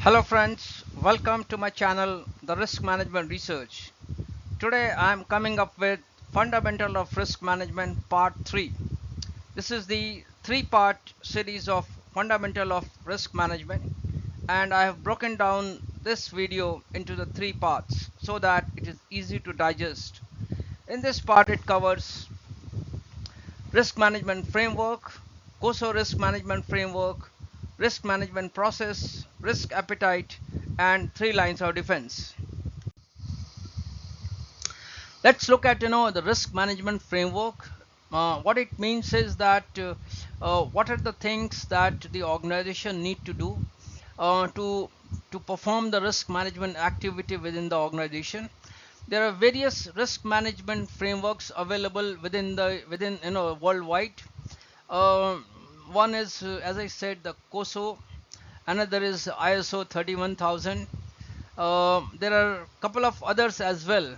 Hello friends, welcome to my channel The Risk Management Research. Today I am coming up with Fundamental of Risk Management Part 3. This is the three-part series of Fundamental of Risk Management, and I have broken down this video into the three parts so that it is easy to digest. In this part it covers risk management framework, COSO risk management framework, risk management process, risk appetite, and three lines of defense. Let's look at the risk management framework. What it means is that what are the things that the organization need to do uh, to to perform the risk management activity within the organization. There are various risk management frameworks available within worldwide. uh, One is, as I said, the COSO. Another is ISO 31000. There are a couple of others as well,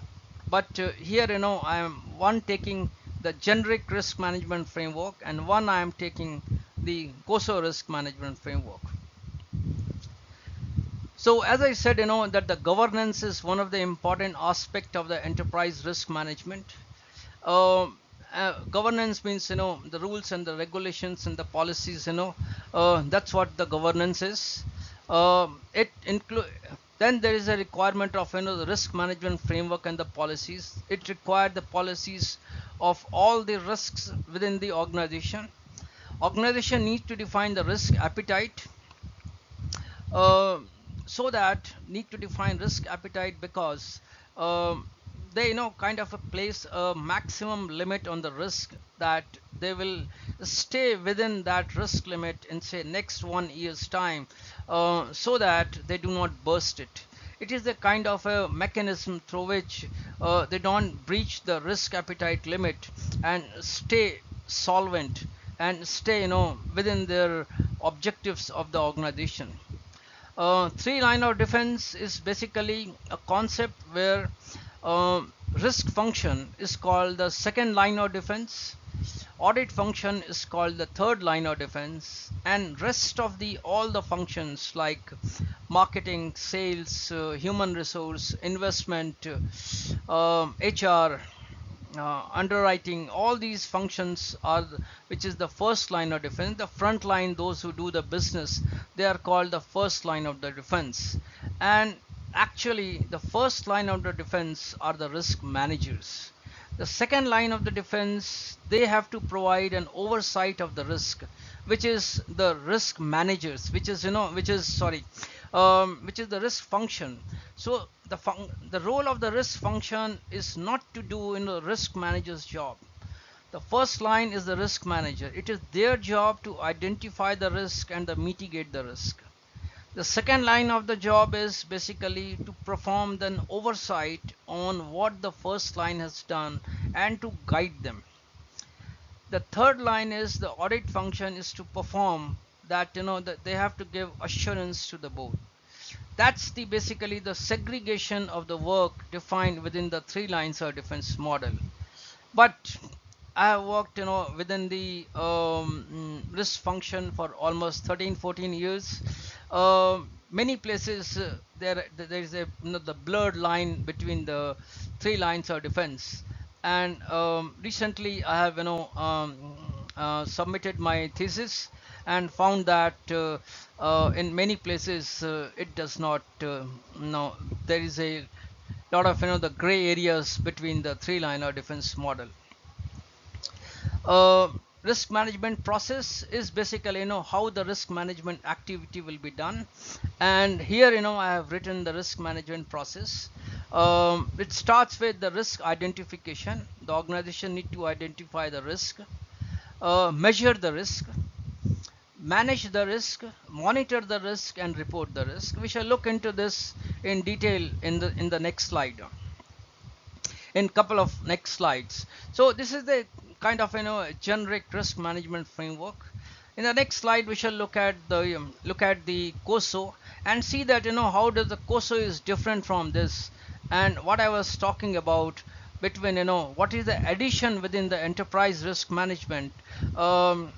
but here I am one taking the generic risk management framework, and one I am taking the COSO risk management framework. So as I said, that the governance is one of the important aspect of the enterprise risk management. uh, Governance means the rules and the regulations and the policies. That's what the governance is. It include Then there is a requirement of the risk management framework and the policies. It required the policies of all the risks within the organization. Organization needs to define the risk appetite. uh, so that need to define risk appetite because they kind of place a maximum limit on the risk, that they will stay within that risk limit in say next 1 year's time, so that they do not burst it. It is a kind of a mechanism through which they don't breach the risk appetite limit and stay solvent and stay within their objectives of the organization. Three line of defense is basically a concept where uh, risk function is called the second line of defense, audit function is called the third line of defense, and rest of the all the functions like marketing, sales, human resource, investment, HR, underwriting, all these functions are which is the first line of defense. The front line, those who do the business, they are called the first line of the defense. And actually the first line of the defense are the risk managers. The second line of the defense, they have to provide an oversight of the risk, which is the risk managers, which is which is the risk function. So the role of the risk function is not to do in the risk manager's job. The first line is the risk manager. It is their job to identify the risk and to mitigate the risk. The second line of the job is basically to perform an oversight on what the first line has done and to guide them. The third line is the audit function, is to perform that, that they have to give assurance to the board. That's the basically the segregation of the work defined within the three lines of defense model. But I have worked within the risk function for almost 13-14 years. Many places there is a the blurred line between the three lines of defense. And recently I have submitted my thesis and found that in many places it does not no there is a lot of the gray areas between the three line of defense model. uh, Risk management process is basically how the risk management activity will be done. And here I have written the risk management process. It starts with the risk identification. The organization need to identify the risk, measure the risk, manage the risk, monitor the risk, and report the risk. We shall look into this in detail in the next slide, in couple of next slides. So this is the kind of generic risk management framework. In the next slide we shall look at the COSO and see that how does the COSO is different from this, and what I was talking about between what is the addition within the enterprise risk management, and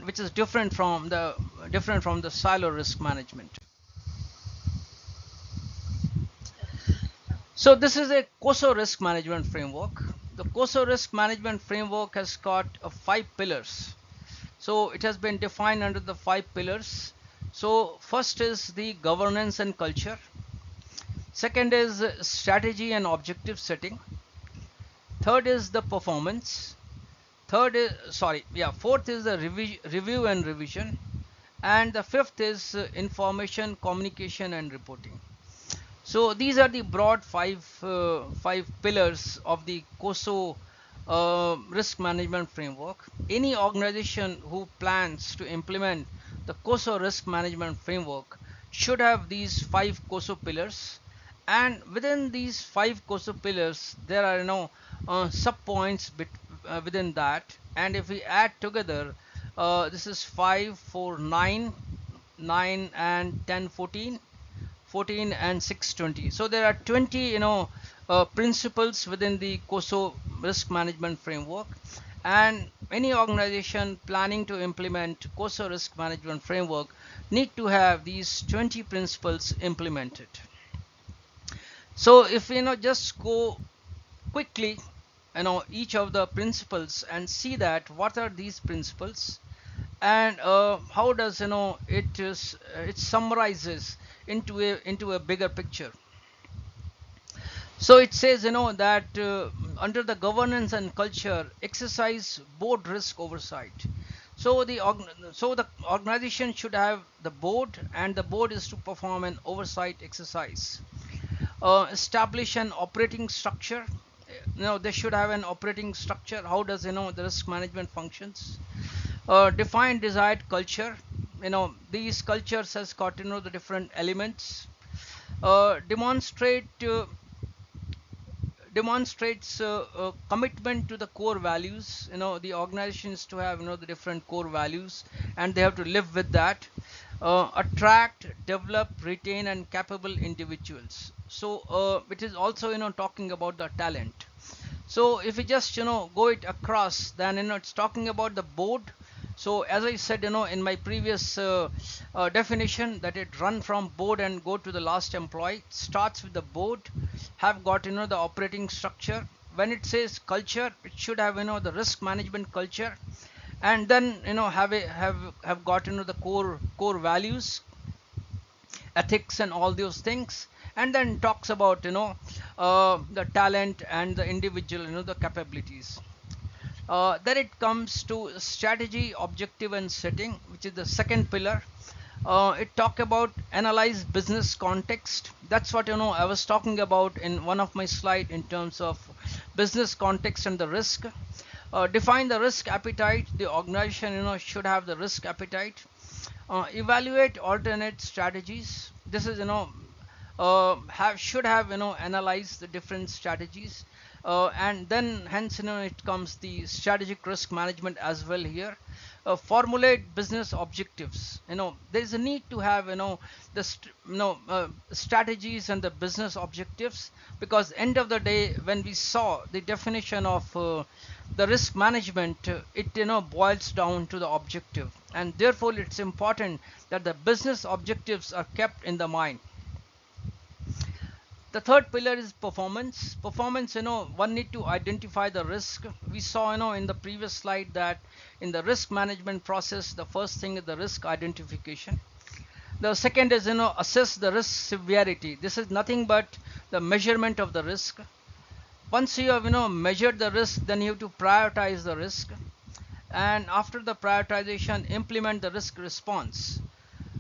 which is different from the silo risk management. So this is a COSO risk management framework. The COSO risk management framework has got 5 pillars. So it has been defined under the 5 pillars. So first is the governance and culture. Second is strategy and objective setting. Third is the performance. Fourth is the review and revision. And the fifth is information, communication, and reporting. So these are the broad five pillars of the COSO risk management framework. Any organization who plans to implement the COSO risk management framework should have these 5 COSO pillars, and within these 5 COSO pillars there are sub points within that, and if we add together, this is 5 4 9 9 and 10 14 14 and 6 20. So there are 20 principles within the COSO risk management framework, and any organization planning to implement COSO risk management framework need to have these 20 principles implemented. So if just go quickly each of the principles and see that what are these principles, and how does it summarizes into a bigger picture. So it says that under the governance and culture, exercise board risk oversight. So the organization should have the board, and the board is to perform an oversight exercise. Establish an operating structure. They should have an operating structure. How does the risk management functions? Define desired culture. These cultures has got the different elements. Demonstrates commitment to the core values. The organization is to have the different core values, and they have to live with that. Attract, develop, retain, and capable individuals. So it is also talking about the talent. So if we just go it across, then it's talking about the board. So as I said in my previous definition, that it run from board and go to the last employee. Starts with the board, have got the operating structure. When it says culture, it should have the risk management culture, and then have got the core values, ethics, and all those things, and then talks about the talent and the individual the capabilities. Then it comes to strategy, objective, and setting, which is the second pillar. It talk about analyze business context. That's what I was talking about in one of my slide in terms of business context and the risk. Define the risk appetite. The organization should have the risk appetite. Evaluate alternate strategies. This is should have analyze the different strategies, and then hence it comes the strategic risk management as well here. Formulate business objectives. There is a need to have strategies and the business objectives, because end of the day, when we saw the definition of the risk management, it boils down to the objective, and therefore it's important that the business objectives are kept in the mind. The third pillar is performance. One need to identify the risk. We saw in the previous slide that in the risk management process, the first thing is the risk identification. The second is assess the risk severity. This is nothing but the measurement of the risk. Once you have measured the risk, then you have to prioritize the risk, and after the prioritization, implement the risk response.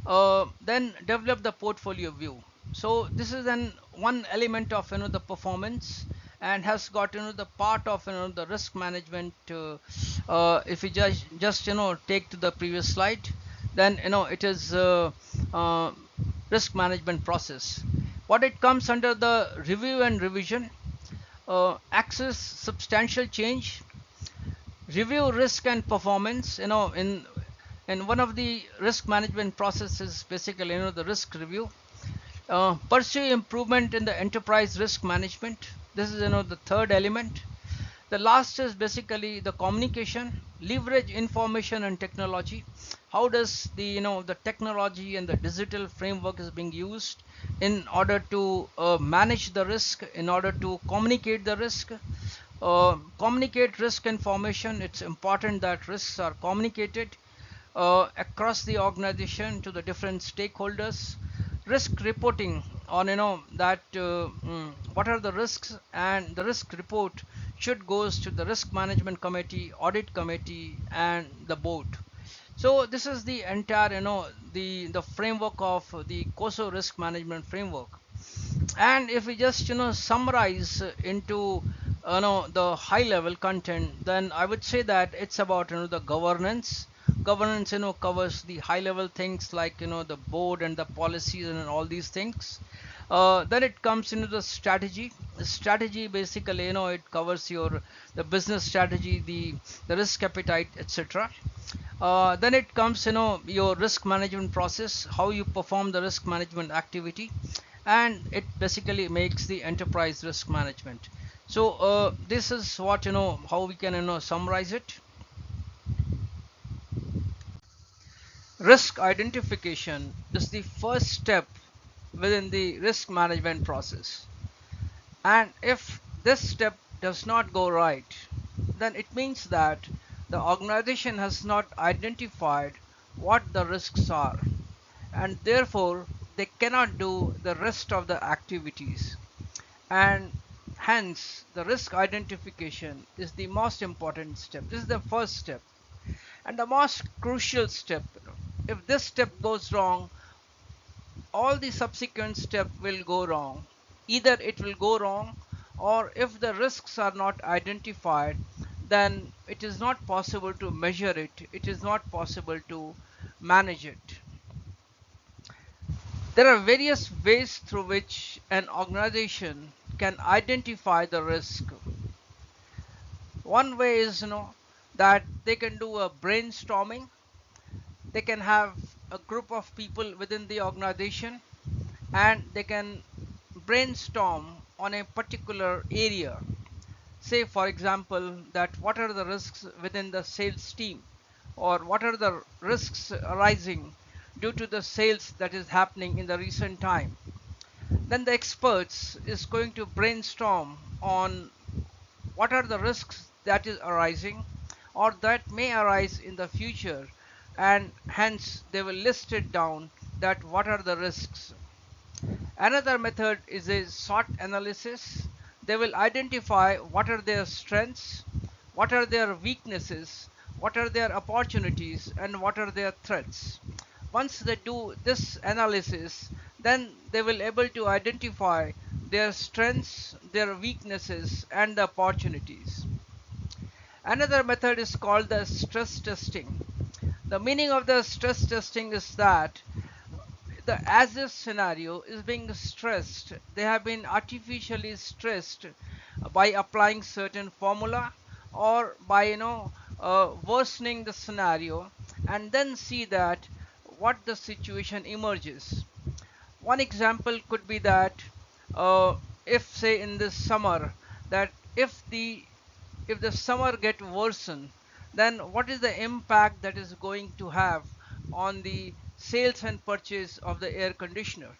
Then develop the portfolio view. So this is one element of the performance, and has got the part of the risk management. If we just take to the previous slide, then it is risk management process. What it comes under the review and revision. Access substantial change. Review risk and performance. In one of the risk management processes, basically the risk review. Pursue improvement in the enterprise risk management. This is the third element. The last is basically the communication, leverage information and technology. How does the the technology and the digital framework is being used in order to manage the risk, in order to communicate the risk, communicate risk information. It's important that risks are communicated across the organization to the different stakeholders. Risk reporting on that what are the risks, and the risk report should goes to the risk management committee, audit committee, and the board. So this is the entire the framework of the COSO risk management framework. And if we just summarize into the high level content, then I would say that it's about the governance covers the high level things like the board and the policies and all these things. Then it comes into the strategy. The strategy basically it covers your the business strategy, the risk appetite, etc. Then it comes your risk management process, how you perform the risk management activity, and it basically makes the enterprise risk management. So this is what how we can summarize it. Risk identification is the first step within the risk management process, and if this step does not go right, then it means that the organization has not identified what the risks are, and therefore they cannot do the rest of the activities. And hence the risk identification is the most important step. This is the first step and the most crucial step. If this step goes wrong, all the subsequent steps will go wrong. Either it will go wrong, or if the risks are not identified, then it is not possible to measure it, it is not possible to manage it. There are various ways through which an organization can identify the risk. One way is that they can do a brainstorming. They can have a group of people within the organization, and they can brainstorm on a particular area. Say for example that what are the risks within the sales team, or what are the risks arising due to the sales that is happening in the recent time. Then the experts is going to brainstorm on what are the risks that is arising or that may arise in the future, and hence they will list it down that what are the risks. Another method is a SWOT analysis. They will identify what are their strengths, what are their weaknesses, what are their opportunities, and what are their threats. Once they do this analysis, then they will able to identify their strengths, their weaknesses, and the opportunities. Another method is called the stress testing. The meaning of the stress testing is that the as if scenario is being stressed. They have been artificially stressed by applying certain formula, or by worsening the scenario, and then see that what the situation emerges. One example could be that if say in this summer, that if the summer get worsen, then what is the impact that is going to have on the sales and purchase of the air conditioner?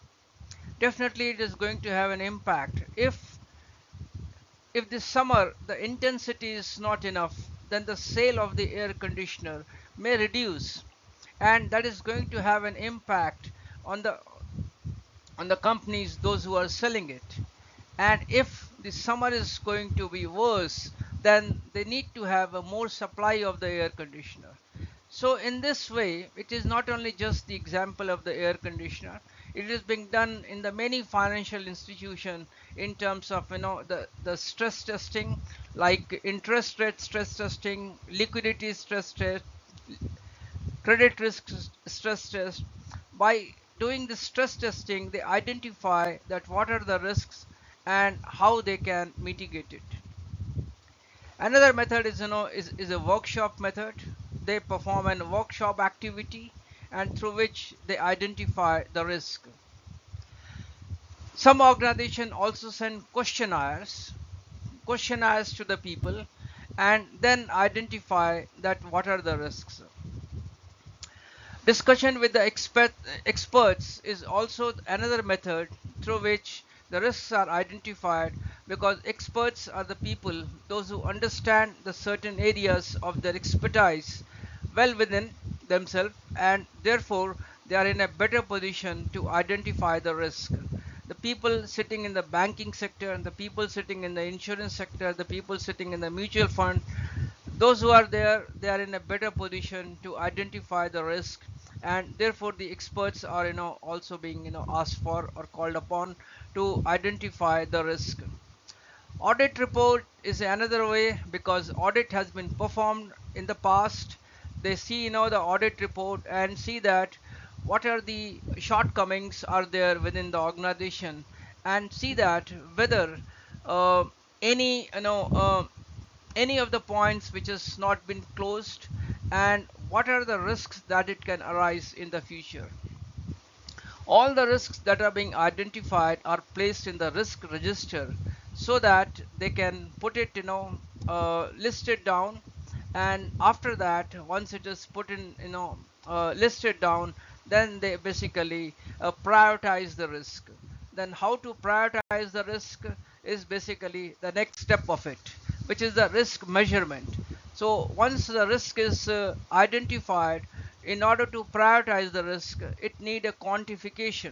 Definitely it is going to have an impact. If this summer the intensity is not enough, then the sale of the air conditioner may reduce, and that is going to have an impact on the companies, those who are selling it. And if the summer is going to be worse, then they need to have a more supply of the air conditioner. So in this way, it is not only just the example of the air conditioner, it is being done in the many financial institution in terms of the stress testing, like interest rate stress testing, liquidity stress test, credit risk stress test. By doing the stress testing, they identify that what are the risks and how they can mitigate it. Another method is a workshop method. They perform a workshop activity, and through which they identify the risk. Some organizations also send questionnaires to the people, and then identify that what are the risks. Discussion with the experts is also another method through which the risks are identified, because experts are the people, those who understand the certain areas of their expertise well within themselves, and therefore they are in a better position to identify the risk. The people sitting in the banking sector, and the people sitting in the insurance sector, the people sitting in the mutual fund, those who are there, they are in a better position to identify the risk, and therefore the experts are also being asked for or called upon to identify the risk. Audit report is another way, because audit has been performed in the past. They see the audit report and see that what are the shortcomings are there within the organization, and see that whether uh, any any of the points which has not been closed, and what are the risks that it can arise in the future. All the risks that are being identified are placed in the risk register, so that they can put it listed down, and after that, once it is put in listed down, then they basically prioritize the risk. Then how to prioritize the risk is basically the next step of it, which is the risk measurement. So once the risk is identified, in order to prioritize the risk, it need a quantification.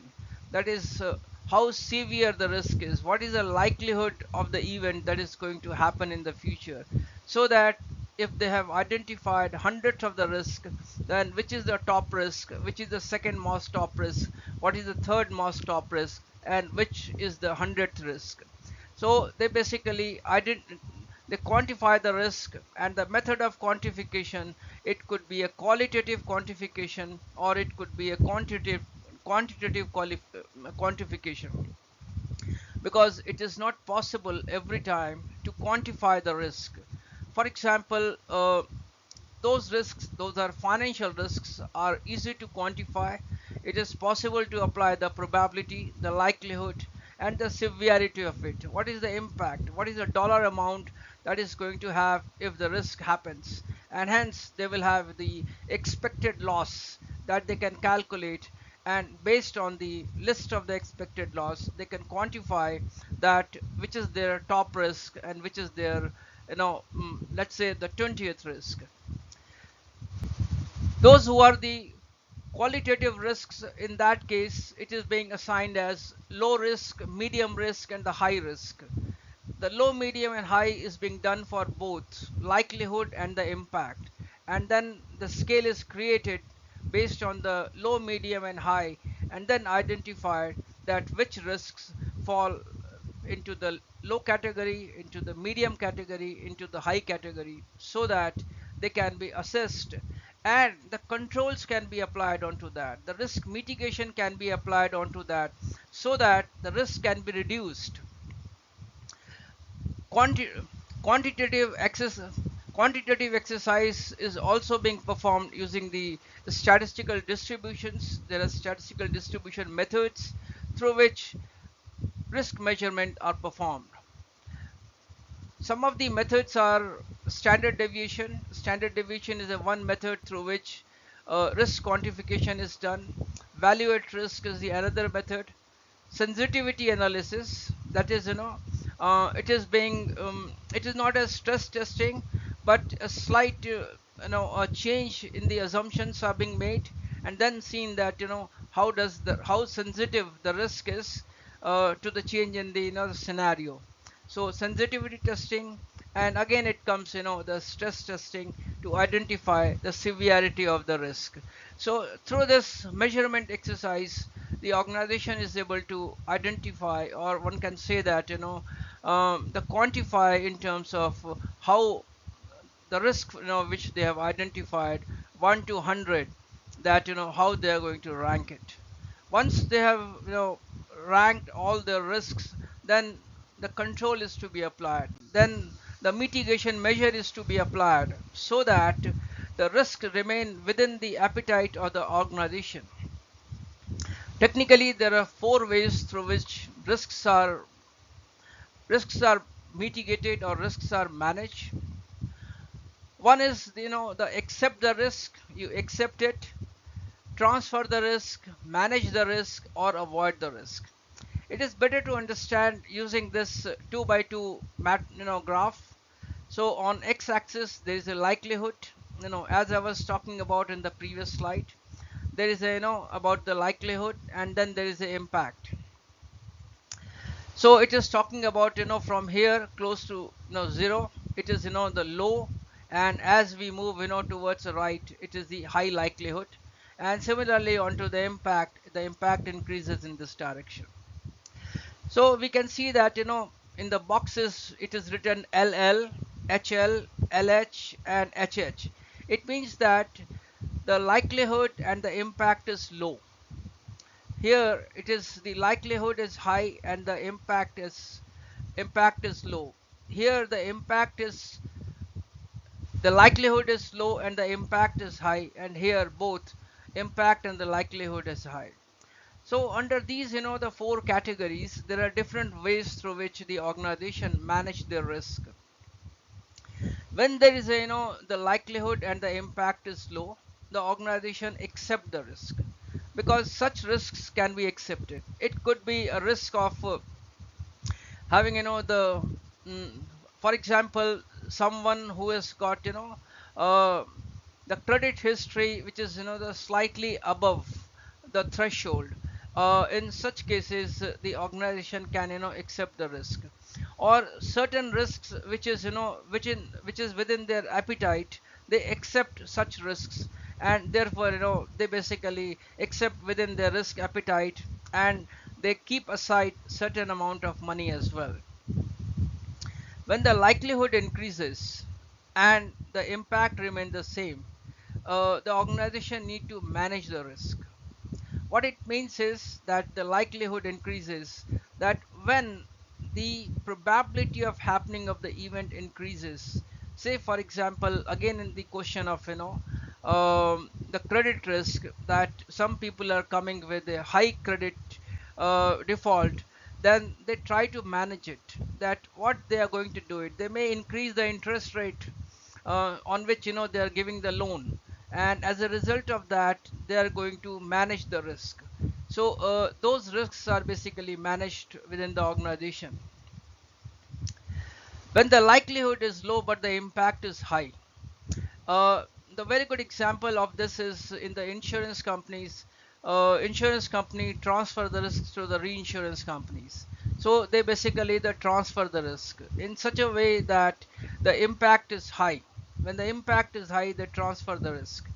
That is, how severe the risk is, what is the likelihood of the event that is going to happen in the future, so that if they have identified hundreds of the risk, then which is the top risk, which is the second most top risk, what is the third most top risk, and which is the 100th risk. So they basically they quantify the risk, and the method of quantification, it could be a qualitative quantification, or it could be a quantitative quantification, because it is not possible every time to quantify the risk. For example, those risks, those are financial risks, are easy to quantify. It is possible to apply the probability, the likelihood, and the severity of it. What is the impact? What is the dollar amount that is going to have if the risk happens? And hence, they will have the expected loss that they can calculate, and based on the list of the expected loss, they can quantify that which is their top risk and which is their let's say the 20th risk. Those who are the qualitative risks, in that case it is being assigned as low risk, medium risk, and the high risk. The low, medium, and high is being done for both likelihood and the impact, and then the scale is created based on the low, medium, and high, and then identified that which risks fall into the low category, into the medium category, into the high category, so that they can be assessed, and the controls can be applied onto that, the risk mitigation can be applied onto that, so that the risk can be reduced. Quanti- quantitative access Quantitative exercise is also being performed using the statistical distributions. There are statistical distribution methods through which risk measurement are performed. Some of the methods are standard deviation. Standard deviation is a one method through which risk quantification is done. Value at risk is the another method. Sensitivity analysis, that is, it is not a stress testing, but a slight a change in the assumptions are being made, and then seen that how sensitive the risk is to the change in the scenario. So sensitivity testing, and again it comes the stress testing to identify the severity of the risk. So through this measurement exercise, the organization is able to identify, or one can say that the quantify in terms of how the risk which they have identified 1 to 100, that how they are going to rank it. Once they have ranked all the risks, then the control is to be applied, then the mitigation measure is to be applied, so that the risk remain within the appetite of the organization. Technically, there are four ways through which risks are mitigated or risks are managed. One is, the accept the risk, you accept it, transfer the risk, manage the risk, or avoid the risk. It is better to understand using this 2 by 2 graph. So on x-axis there is a likelihood, as I was talking about in the previous slide. There is a, about the likelihood, and then there is the impact. So it is talking about, from here close to, 0, it is, the low, and as we move, towards the right, it is the high likelihood. And similarly onto the impact increases in this direction. So we can see that, in the boxes it is written LL, HL, LH, and HH. It means that the likelihood and the impact is low. Here it is, the likelihood is high and the impact is low. Here the likelihood is low and the impact is high, and here both impact and the likelihood is high. So under these, the four categories, there are different ways through which the organization manage their risk. When there is a, the likelihood and the impact is low, the organization accept the risk, because such risks can be accepted. It could be a risk of having, mm, for example, someone who has got, uh, the credit history which is, the slightly above the threshold. In such cases, the organization can, accept the risk, or certain risks which is, which is within their appetite. They accept such risks, and therefore, they basically accept within their risk appetite, and they keep aside certain amount of money as well. When the likelihood increases and the impact remains the same, the organization need to manage the risk. What it means is that the likelihood increases, that when the probability of happening of the event increases, say for example, again in the question of, the credit risk, that some people are coming with a high credit default, then they try to manage it. That what they are going to do, it they may increase the interest rate on which, they are giving the loan, and as a result of that they are going to manage the risk. So those risks are basically managed within the organization. When the likelihood is low but the impact is high, uh, the very good example of this is in the insurance companies. Insurance company transfer the risks to the reinsurance companies. So they basically they transfer the risk in such a way that the impact is high. When the impact is high, they transfer the risk.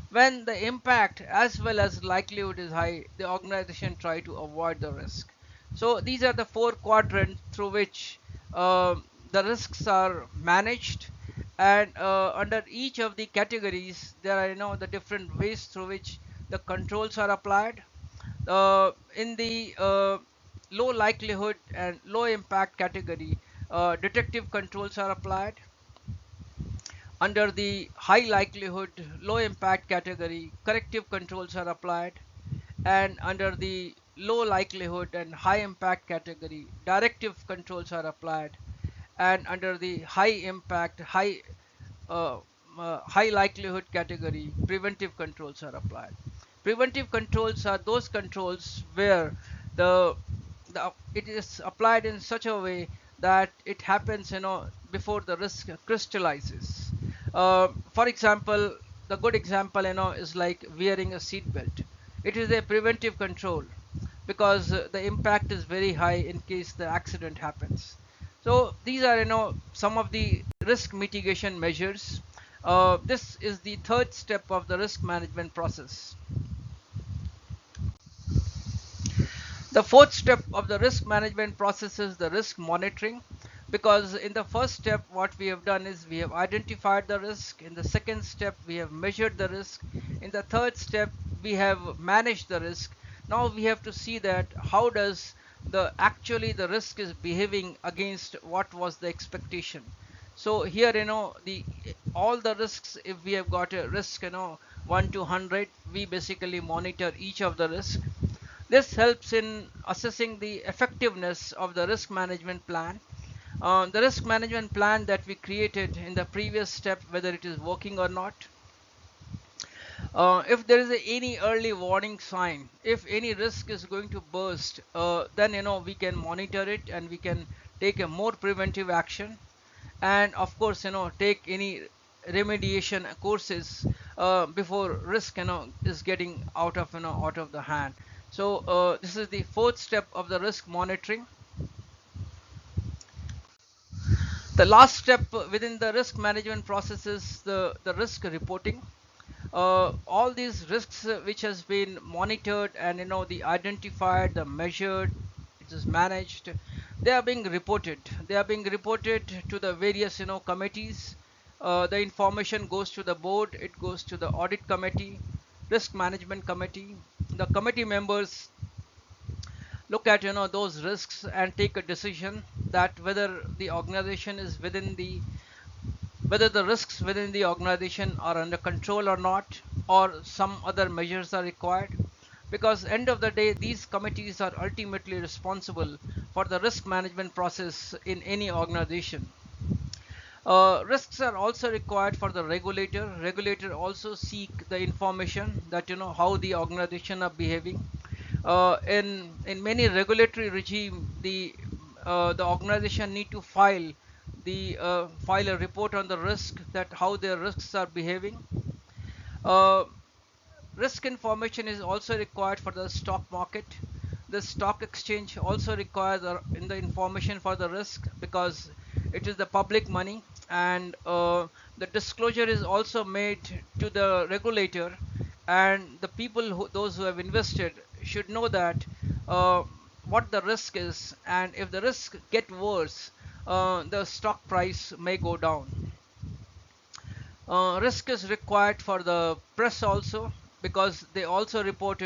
When the impact as well as likelihood is high, the organization try to avoid the risk. So these are the four quadrants through which the risks are managed, and under each of the categories there are, the different ways through which the controls are applied. In the low likelihood and low impact category, detective controls are applied. Under the high likelihood, low impact category, corrective controls are applied. And under the low likelihood and high impact category, directive controls are applied. And under the uh, high likelihood category, preventive controls are applied. Preventive controls are those controls where the, it is applied in such a way that it happens, before the risk crystallizes. For example, the good example, is like wearing a seat belt. It is a preventive control because the impact is very high in case the accident happens. So these are, some of the risk mitigation measures. This is the third step of the risk management process. The fourth step of the risk management process is the risk monitoring, because in the first step what we have done is we have identified the risk. In the second step we have measured the risk. In the third step we have managed the risk. Now we have to see that how does the risk is behaving against what was the expectation. So here, the all the risks, if we have got a risk, 1 to 100, we basically monitor each of the risk. This helps in assessing the effectiveness of the risk management plan. The risk management plan that we created in the previous step, whether it is working or not. If there is any early warning sign, if any risk is going to burst, then we can monitor it and we can take a more preventive action, and of course take any remediation courses before risk is getting out of the hand. So this is the fourth step of the risk monitoring. The last step within the risk management process is the risk reporting. All these risks which has been monitored and the identified, the measured, it is managed, they are being reported. They are being reported to the various committees. The information goes to the board, it goes to the audit committee, risk management committee. The committee members look at those risks and take a decision that whether the risks within the organization are under control or not, or some other measures are required. Because end of the day, these committees are ultimately responsible for the risk management process in any organization. Risks are also required for the regulator. Regulator also seek the information that how the organization are behaving. In many regulatory regime, the organization need to file a report on the risk, that how their risks are behaving. Uh, Risk information is also required for the stock market. The stock exchange also requires in the information for the risk, because it is the public money, and the disclosure is also made to the regulator, and the people those who have invested should know that uh, what the risk is, and if the risk get worse, the stock price may go down. Risk is required for the press also, because they also report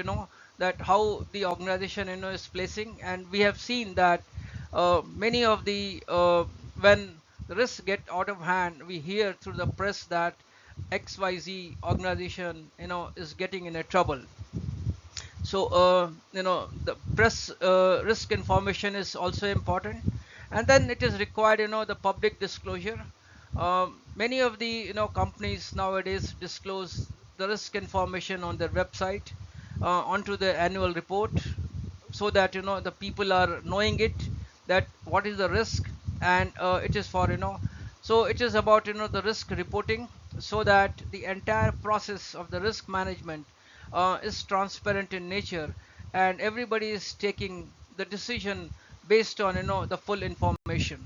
that how the organization is placing, and we have seen that many of the when the risks get out of hand, we hear through the press that XYZ organization is getting in a trouble. So the press risk information is also important. And then it is required the public disclosure. Many of the companies nowadays disclose the risk information on their website, onto the annual report, so that the people are knowing it, that what is the risk, and it is for so it is about the risk reporting, so that the entire process of the risk management is transparent in nature, and everybody is taking the decision based on the full information.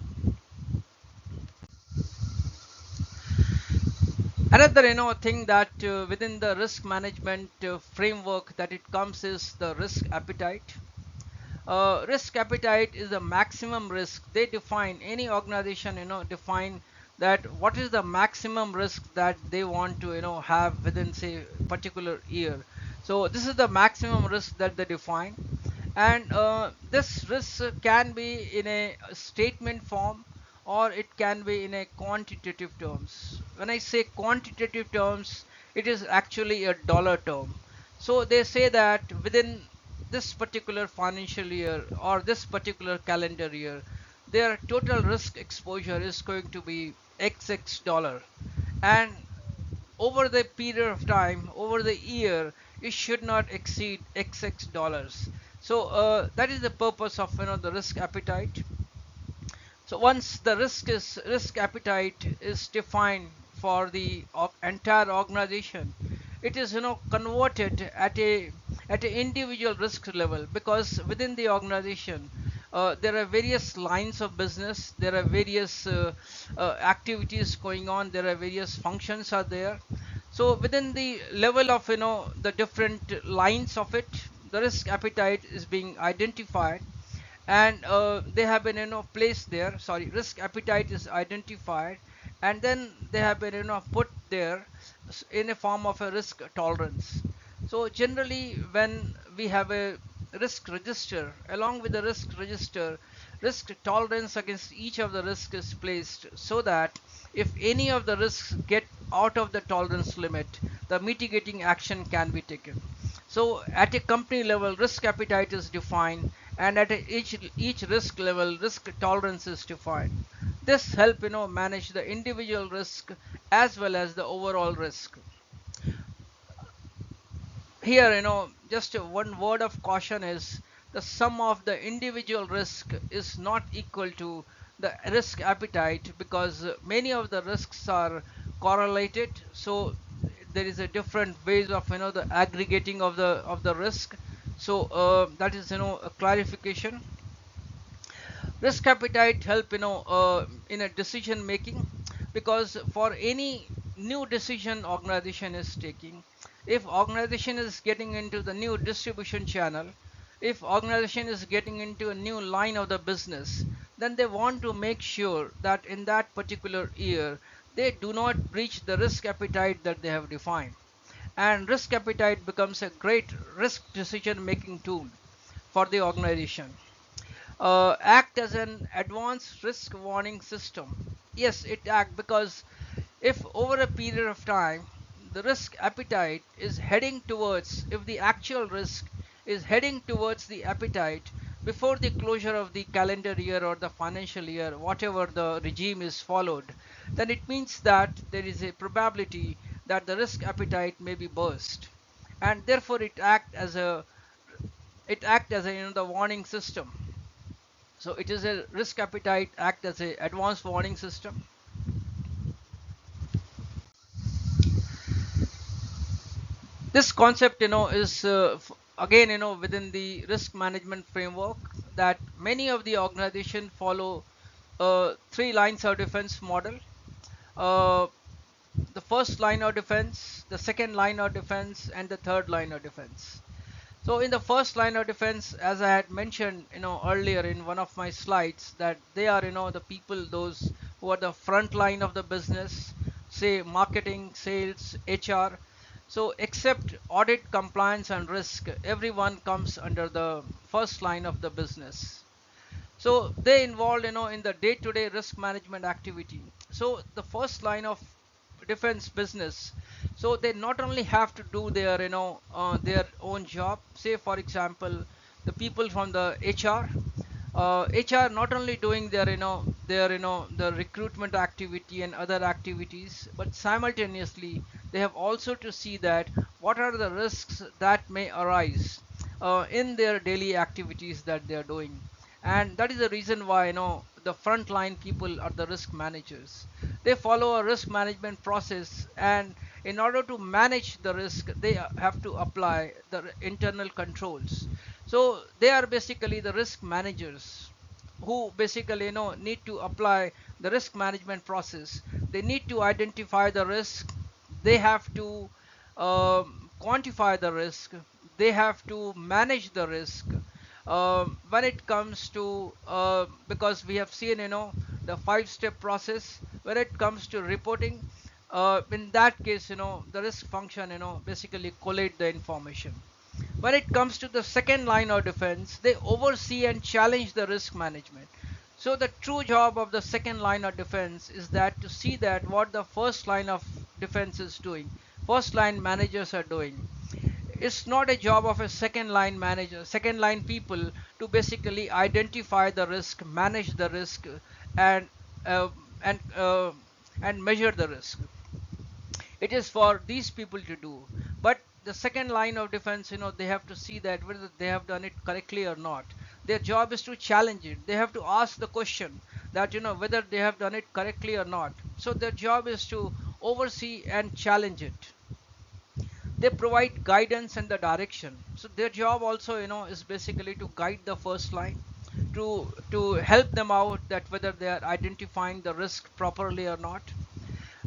Another thing that within the risk management framework that it comes is the risk appetite. Risk appetite is the maximum risk. They define, any organization define that what is the maximum risk that they want to have within say particular year. So this is the maximum risk that they define, and this risk can be in a statement form, or it can be in a quantitative terms. When I say quantitative terms, it is actually a dollar term. So they say that within this particular financial year or this particular calendar year, their total risk exposure is going to be XX dollar, and over the period of time, over the year, it should not exceed XX dollars. So that is the purpose of the risk appetite. So once the risk appetite is defined for the entire organization, it is converted at a individual risk level, because within the organization there are various lines of business, there are various activities going on, there are various functions are there. So within the level of the different lines of it, the risk appetite is being identified, and they have been placed there. Sorry, risk appetite is identified, and then they have been put there in a form of a risk tolerance. So generally when we have a risk register, along with the risk register, risk tolerance against each of the risks is placed, so that if any of the risks get out of the tolerance limit, the mitigating action can be taken. So at a company level, risk appetite is defined, and at each risk level, risk tolerance is defined. This help manage the individual risk as well as the overall risk. Here, just one word of caution is the sum of the individual risk is not equal to the risk appetite, because many of the risks are correlated. So there is a different ways of the aggregating of the risk. So that is a clarification. Risk appetite help in a decision making, because for any new decision organization is taking, if organization is getting into the new distribution channel, if organization is getting into a new line of the business, then they want to make sure that in that particular year they do not breach the risk appetite that they have defined. And risk appetite becomes a great risk decision making tool for the organization. Act as an advanced risk warning system. Yes, it act because if over a period of time the risk appetite is heading towards, if the actual risk is heading towards the appetite before the closure of the calendar year or the financial year, whatever the regime is followed, then it means that there is a probability that the risk appetite may be burst, and therefore it act as a the warning system. So it is a risk appetite act as a advanced warning system. This concept is again within the risk management framework, that many of the organization follow three lines of defense model. uh, the first line of defense, the second line of defense, and the third line of defense. So in the first line of defense, as I had mentioned, earlier in one of my slides, that they are, the people, those who are the front line of the business, say marketing, sales, HR. So except audit, compliance, and risk, everyone comes under the first line of the business. So they involved in the day-to-day risk management activity. So the first line of defense business, so they not only have to do their own job. Say for example, the people from the HR not only doing their the recruitment activity and other activities, but simultaneously they have also to see that what are the risks that may arise in their daily activities that they are doing. And that is the reason why the frontline people are the risk managers. They follow a risk management process, and in order to manage the risk they have to apply the internal controls. So they are basically the risk managers who basically need to apply the risk management process. They need to identify the risk, they have to quantify the risk, they have to manage the risk. When it comes to because we have seen the five-step process when it comes to reporting, in that case the risk function basically collate the information. When it comes to the second line of defense, they oversee and challenge the risk management. So the true job of the second line of defense is that to see that what the first line of defense is doing, first line managers are doing. It's not a job of a second line manager, second line people to basically identify the risk, manage the risk, and uh, and uh, and measure the risk. It is for these people to do. But the second line of defense, they have to see that whether they have done it correctly or not. Their job is to challenge it. They have to ask the question that whether they have done it correctly or not. So their job is to oversee and challenge it. They provide guidance and the direction. So their job also is basically to guide the first line, to help them out that whether they are identifying the risk properly or not.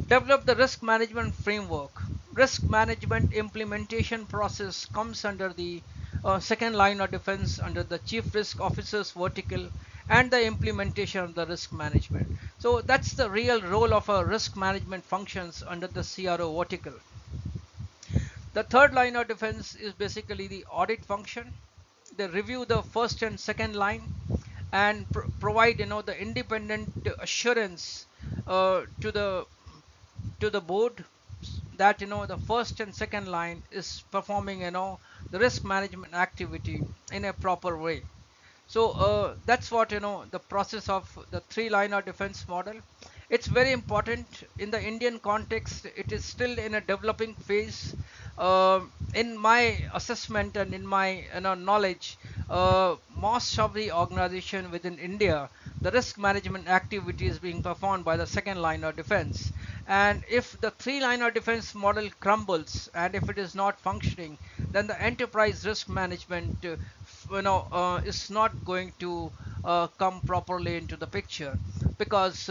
Develop the risk management framework. Risk management implementation process comes under the second line of defense under the chief risk officer's vertical, and the implementation of the risk management. So that's the real role of a risk management functions under the CRO vertical. The third line of defense is basically the audit function. They review the first and second line and provide the independent assurance to the board that the first and second line is performing the risk management activity in a proper way. So that's what, the process of the three liner defense model. It's very important in the Indian context. It is still in a developing phase. In my assessment and in my knowledge, most of the organization within India, the risk management activity is being performed by the second liner defense. And if the three liner defense model crumbles and if it is not functioning, then the enterprise risk management is not going to come properly into the picture, because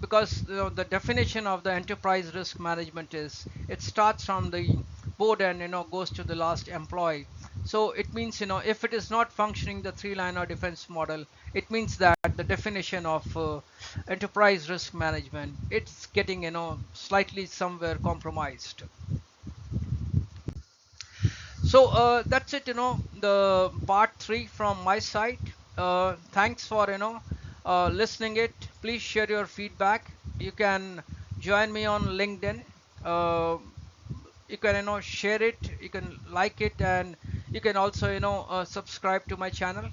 because the definition of the enterprise risk management is it starts from the board and goes to the last employee. So it means, if it is not functioning, the three liner defense model, it means that the definition of enterprise risk management, it's getting slightly somewhere compromised. So that's it, the part 3 from my side. Thanks for listening it. Please share your feedback. You can join me on LinkedIn. Uh, you can share it. You can like it, and you can also subscribe to my channel.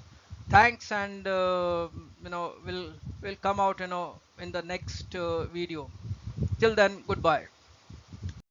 Thanks, and we'll come out in the next video. Till then, goodbye.